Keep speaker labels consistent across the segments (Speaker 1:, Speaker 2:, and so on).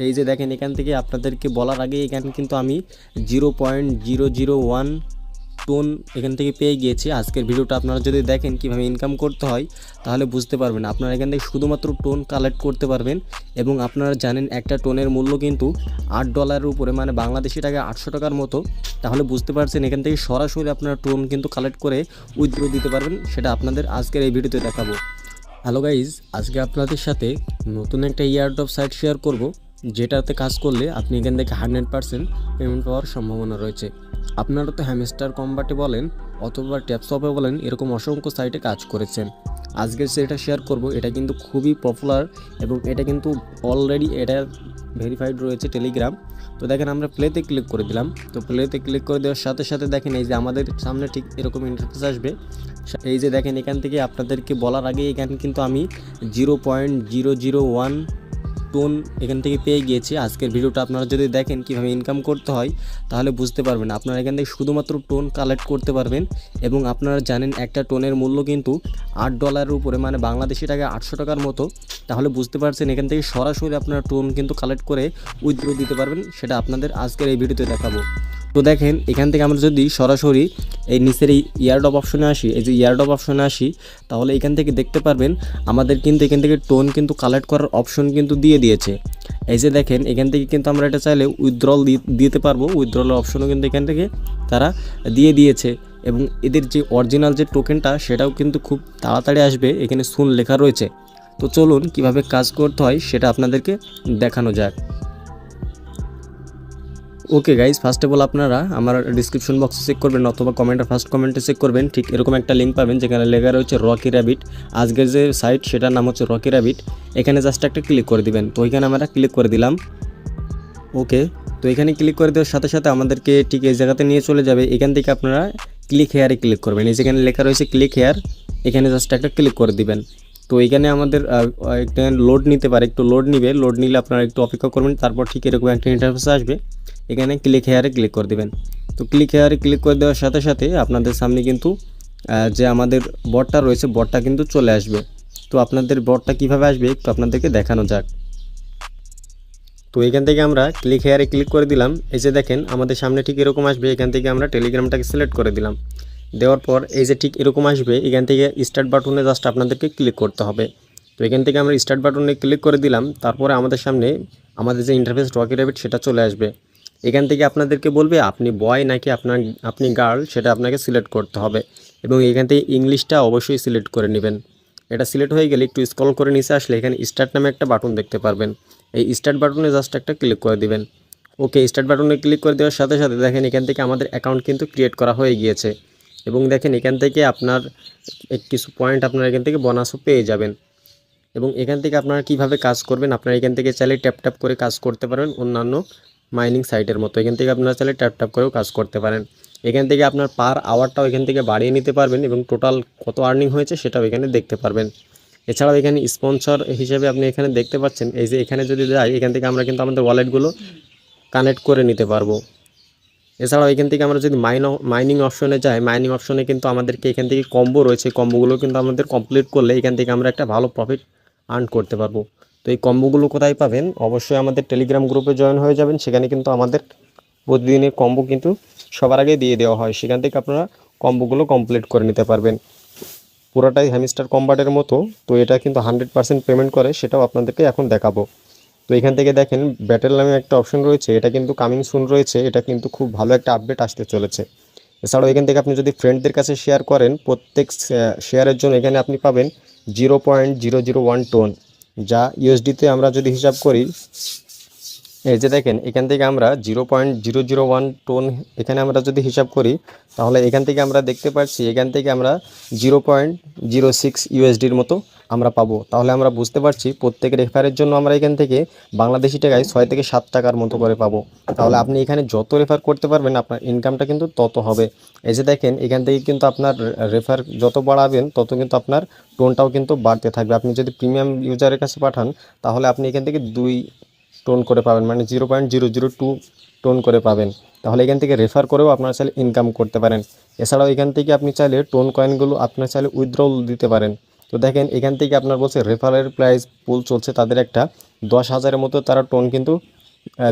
Speaker 1: এই যে দেখেন এখান থেকে আপনাদেরকে বলার আগে এখানে কিন্তু আমি 0.001 টোন এখান থেকে পেয়ে গিয়েছি। আজকের ভিডিওটা আপনারা যদি দেখেন কিভাবে ইনকাম করতে হয় তাহলে বুঝতে পারবেন। আপনারা এখান থেকে শুধুমাত্র টোন কালেক্ট করতে পারবেন এবং আপনারা জানেন একটা টোনের মূল্য কিন্তু $8 উপরে, মানে বাংলাদেশি টাকায় 800 টাকার মতো। তাহলে বুঝতে পারছেন এখান থেকে সরাসরি আপনারা টোন কিন্তু কালেক্ট করে উইথড্র দিতে পারবেন। সেটা আপনাদের আজকের এই ভিডিওতে দেখাবো। হ্যালো গাইজ, আজকে আপনাদের সাথে নতুন একটা ইয়ারড্রপ সাইট শেয়ার করব, যেটাতে কাজ করলে আপনি এখান থেকে 100% পেমেন্ট পাওয়ার সম্ভাবনা রয়েছে। আপনারা তো হ্যামস্টার কম্বাটে বলেন অথবা ট্যাপশপে বলেন, এরকম অসংখ্য সাইটে কাজ করেছেন। আজকে যেটা শেয়ার করব এটা কিন্তু খুবই পপুলার এবং এটা কিন্তু অলরেডি এটা ভেরিফাইড রয়েছে টেলিগ্রাম। তো দেখেন আমরা প্লেতে ক্লিক করে দিলাম। তো প্লেতে ক্লিক করে দেওয়ার সাথে সাথে দেখেন এই যে আমাদের সামনে ঠিক এরকম ইন্টারফেস আসবে। এই যে দেখেন এখান থেকে আপনাদেরকে বলার আগে এখানে কিন্তু আমি 0.001 টোন এখান থেকে পেয়ে গিয়েছি। আজকের ভিডিওটা আপনারা যদি দেখেন কিভাবে ইনকাম করতে হয় তাহলে বুঝতে পারবেন। আপনারা এখান থেকে শুধুমাত্র টোন কালেক্ট করতে পারবেন এবং আপনারা জানেন একটা টোনের মূল্য কিন্তু $8 উপরে, মানে বাংলাদেশি টাকায় 800 টাকার মতো। তাহলে বুঝতে পারছেন এখান থেকে সরাসরি আপনারা টোন কিন্তু কালেক্ট করে উইথড্র দিতে পারবেন। সেটা আপনাদের আজকের এই ভিডিওতে দেখাবো। তো দেখেন এখান থেকে আমরা যদি সরাসরি এই নিচের এই ইয়ারড্রপ অপশনে আসি, এই যে ইয়ারড্রপ অপশনে আসি, তাহলে এখান থেকে দেখতে পারবেন আমাদের কিন্তু এখান থেকে টোন কিন্তু কালেক্ট করার অপশন কিন্তু দিয়ে দিয়েছে। এই যে দেখেন এখান থেকে কিন্তু আমরা এটা চাইলে উইথড্রল দিতে পারবো। উইথড্রলের অপশনও কিন্তু এখান থেকে তারা দিয়ে দিয়েছে এবং এদের যে অরিজিনাল যে টোকেনটা সেটাও কিন্তু খুব তাড়াতাড়ি আসবে, এখানে সুন লেখা রয়েছে। তো চলুন কিভাবে কাজ করতে হয় সেটা আপনাদেরকে দেখানো যাক। Okay guys, first of all আপনারা আমার ডিসক্রিপশন বক্সে চেক করবেন অথবা ফার্স্ট কমেন্টে চেক করবেন। ঠিক এরকম একটা লিঙ্ক পাবেন যেখানে লেখা রয়েছে রকি র্যাবিট। আজকের যে সাইট সেটার নাম হচ্ছে রকি র্যাবিট। এখানে জাস্ট একটা ক্লিক করে দিবেন। তো এখানে আমরা ক্লিক করে দিলাম। ওকে, তো এখানে ক্লিক করে দেওয়ার সাথে সাথে আমাদেরকে ঠিক এই জায়গাতে নিয়ে চলে যাবে। এখান থেকে আপনারা ক্লিক হেয়ারে ক্লিক করবেন। এই যেখানে লেখা রয়েছে ক্লিক হেয়ার, এখানে জাস্ট একটা ক্লিক করে দিবেন। তো এখানে আমাদের একটা লোড নিতে পারে, একটু লোড নিবে। লোড নিলে আপনারা একটু অপেক্ষা করবেন, তারপর ঠিক এরকম একটা ইন্টারফেস আসবে। এখানে ক্লিক হেয়ারে ক্লিক করে দিবেন। তো ক্লিক হেয়ারে ক্লিক করে দেওয়ার সাথে সাথে আপনাদের সামনে কিন্তু যে আমাদের বটটা রয়েছে বটটা কিন্তু চলে আসবে। তো আপনাদের বটটা কিভাবে আসবে একটু আপনাদেরকে দেখানো যাক। তো এখান থেকে আমরা ক্লিক হেয়ারে ক্লিক করে দিলাম। এই যে দেখেন আমাদের সামনে ঠিক এরকম আসবে। এখান থেকে আমরা টেলিগ্রামটাকে সিলেক্ট করে দিলাম। দেওয়ার পর এই যে ঠিক এরকম আসবে, এখান থেকে স্টার্ট বাটনে জাস্ট আপনাদেরকে ক্লিক করতে হবে। তো এখান থেকে আমরা স্টার্ট বাটনে ক্লিক করে দিলাম। তারপরে আমাদের সামনে আমাদের যে ইন্টারফেস রকি র্যাবিট সেটা চলে আসবে। এখান থেকে আপনাদেরকে বলবে আপনি বয় নাকি আপনি গার্ল, সেটা আপনাকে সিলেক্ট করতে হবে এবং এখান থেকে ইংলিশটা অবশ্যই সিলেক্ট করে নেবেন। এটা সিলেক্ট হয়ে গেলে একটু স্ক্রল করে নিচে আসলে এখানে স্টার্ট নামে একটা বাটন দেখতে পারবেন। এই স্টার্ট বাটনে জাস্ট একটা ক্লিক করে দিবেন। ওকে, স্টার্ট বাটনে ক্লিক করে দেওয়ার সাথে সাথে দেখেন এখান থেকে আমাদের অ্যাকাউন্ট কিন্তু ক্রিয়েট করা হয়ে গিয়েছে এবং দেখেন এখান থেকে আপনার কিছু পয়েন্ট আপনারা এখান থেকে বোনাসও পেয়ে যাবেন। এবং এখান থেকে আপনারা কিভাবে কাজ করবেন, আপনারা এখান থেকে চাইলে ট্যাপ ট্যাপ করে কাজ করতে পারেন। অন্যান্য মাইনিং সাইটের মতো এখান থেকে আপনারা চাইলে ট্যাপ ট্যাপ করেও কাজ করতে পারেন। এখান থেকে আপনার পার আওয়ারটাও এখান থেকে বাড়িয়ে নিতে পারবেন এবং টোটাল কত আর্নিং হয়েছে সেটাও এখানে দেখতে পারবেন। এছাড়াও এখানে স্পন্সর হিসেবে আপনি এখানে দেখতে পাচ্ছেন, এই যে এখানে যদি যাই এখান থেকে আমরা কিন্তু আমাদের ওয়ালেটগুলো কানেক্ট করে নিতে পারবো। এছাড়াও এখান থেকে আমরা যদি মাইনিং অপশনে যাই, মাইনিং অপশনে কিন্তু আমাদেরকে এখান থেকে কম্বো রয়েছে। কম্বোগুলো কিন্তু আমাদের কমপ্লিট করলে এখান থেকে আমরা একটা ভালো প্রফিট আর্ন করতে পারবো। তো এই কম্বোগুলো কোথায় পাবেন, অবশ্যই আমাদের টেলিগ্রাম গ্রুপে জয়েন হয়ে যাবেন। সেখানে কিন্তু আমাদের প্রতিদিনের কম্বো কিন্তু সবার আগে দিয়ে দেওয়া হয়। সেখান থেকে আপনারা কম্বোগুলো কমপ্লিট করে নিতে পারবেন। পুরোটাই হ্যামস্টার কম্বাটের মতো। তো এটা কিন্তু 100% পেমেন্ট করে, সেটাও আপনাদেরকে এখন দেখাবো। তো এখান থেকে দেখেন ব্যাটেল নামে একটা অপশন রয়েছে, এটা কিন্তু কামিং সুন রয়েছে। এটা কিন্তু খুব ভালো একটা আপডেট আসতে চলেছে। এছাড়াও এখান থেকে আপনি যদি ফ্রেন্ডদের কাছে শেয়ার করেন, প্রত্যেক শেয়ারের জন্য এখানে আপনি পাবেন 0.001 টোন, যা ইউএসডিতে আমরা যদি হিসাব করি, এই যে দেখেন এখান থেকে আমরা 0.001 টোন এখানে আমরা যদি হিসাব করি, তাহলে এখান থেকে আমরা দেখতে পাচ্ছি এখান থেকে আমরা 0.06 ইউএসডির মতো আমরা পাবো। তাহলে আমরা বুঝতে পারছি প্রত্যেক রেফারের জন্য আমরা এখান থেকে বাংলাদেশি টাকায় 6 থেকে 7 টাকার মতো করে পাবো। তাহলে আপনি এখানে যত রেফার করতে পারবেন আপনার ইনকামটা কিন্তু তত হবে। এই যে দেখেন এখান থেকে কিন্তু আপনার রেফার যত বাড়াবেন তত কিন্তু আপনার টোনটাও কিন্তু বাড়তে থাকবে। আপনি যদি প্রিমিয়াম ইউজারের কাছে পাঠান তাহলে আপনি এখান থেকে 2 টোন করে পাবেন, মানে 0.002 টোন করে পাবেন। তাহলে এখান থেকে রেফার করেও আপনারা চাইলে ইনকাম করতে পারেন। এছাড়াও এখান থেকে আপনি চাইলে টোন কয়েনগুলো আপনার চাইলে উইথড্রল দিতে পারেন। তো তো দেখেন এখান থেকে আপনার বলছে রেফারেল প্রাইস পুল চলছে, তাদের একটা 10,000-এর মতো তারা টোন কিন্তু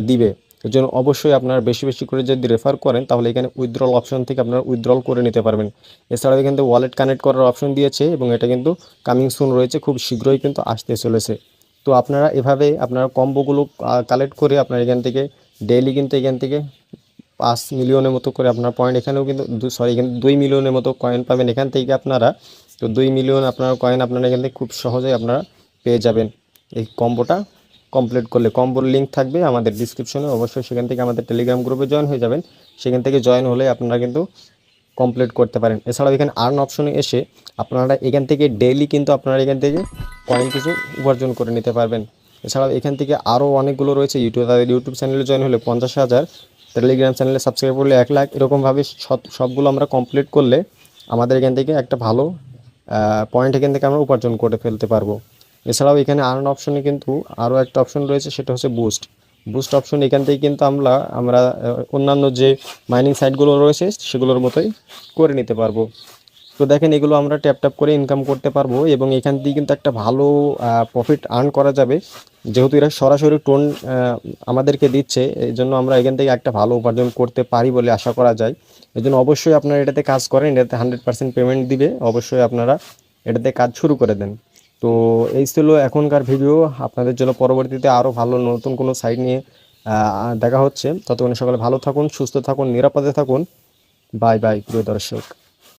Speaker 1: দিবে। এর জন্য অবশ্যই আপনারা বেশি বেশি করে যদি রেফার করেন তাহলে এখানে উইথড্রল অপশন থেকে আপনারা উইথড্রল করে নিতে পারবেন। এছাড়াও এখান থেকে ওয়ালেট কানেক্ট করার অপশন দিয়েছে এবং এটা কিন্তু কামিং সুন রয়েছে, খুব শীঘ্রই কিন্তু আসতে চলেছে। তো আপনারা এভাবে আপনারা কম্বোগুলো কালেক্ট করে আপনারা এখান থেকে ডেইলি কিন্তু এখান থেকে 5 মিলিয়নের মতো করে আপনার পয়েন্ট, এখানেও কিন্তু এখানে 2 মিলিয়নের মতো কয়েন পাবেন এখান থেকে আপনারা। তো 2 মিলিয়ন আপনার কয়েন আপনারা এখান থেকে খুব সহজেই আপনারা পেয়ে যাবেন এই কম্বোটা কমপ্লিট করলে। কম্বোর লিঙ্ক থাকবে আমাদের ডিসক্রিপশনে, অবশ্যই সেখান থেকে আমাদের টেলিগ্রাম গ্রুপে জয়েন হয়ে যাবেন। সেখান থেকে জয়েন হলে আপনারা কিন্তু কমপ্লিট করতে পারেন। এছাড়াও এখানে আর্ন অপশনে এসে আপনারা এখান থেকে ডেইলি কিন্তু আপনারা এখান থেকে কয়েন কিছু উপার্জন করে নিতে পারবেন। এছাড়াও এখান থেকে আরও অনেকগুলো রয়েছে। তাদের ইউটিউব চ্যানেলে জয়েন হলে 50,000, টেলিগ্রাম চ্যানেলে সাবস্ক্রাইব করলে 1 লাখ, এরকমভাবে সবগুলো আমরা কমপ্লিট করলে আমাদের এখান থেকে একটা ভালো পয়েন্ট এখান থেকে আমরা উপার্জন করে ফেলতে পারবো। এছাড়াও এখানে আর্ন অপশনে কিন্তু আরও একটা অপশন রয়েছে, সেটা হচ্ছে বুস্ট অপশন। এখান থেকে কিন্তু আমরা অন্যান্য যে মাইনিং সাইটগুলো রয়েছে সেগুলোর মতোই করে নিতে পারবো। তো দেখেন এগুলো আমরা ট্যাপ করে ইনকাম করতে পারবো এবং এখান থেকে কিন্তু একটা ভালো প্রফিট আর্ন করা যাবে। যেহেতু এরা সরাসরি টোন আমাদেরকে দিচ্ছে, এই জন্য আমরা এখান থেকে একটা ভালো উপার্জন করতে পারি বলে আশা করা যায়। এই জন্য অবশ্যই আপনারা এটাতে কাজ করেন, এটাতে 100% পেমেন্ট দিবে, অবশ্যই আপনারা এটাতে কাজ শুরু করে দেন। তো এই ছিল এখনকার ভিডিও। আপনাদের জন্য পরবর্তীতে আরও ভালো নতুন কোনো সাইট নিয়ে দেখা হচ্ছে। ততক্ষণ সকলে ভালো থাকুন, সুস্থ থাকুন, নিরাপদে থাকুন। বাই বাই প্রিয় দর্শক।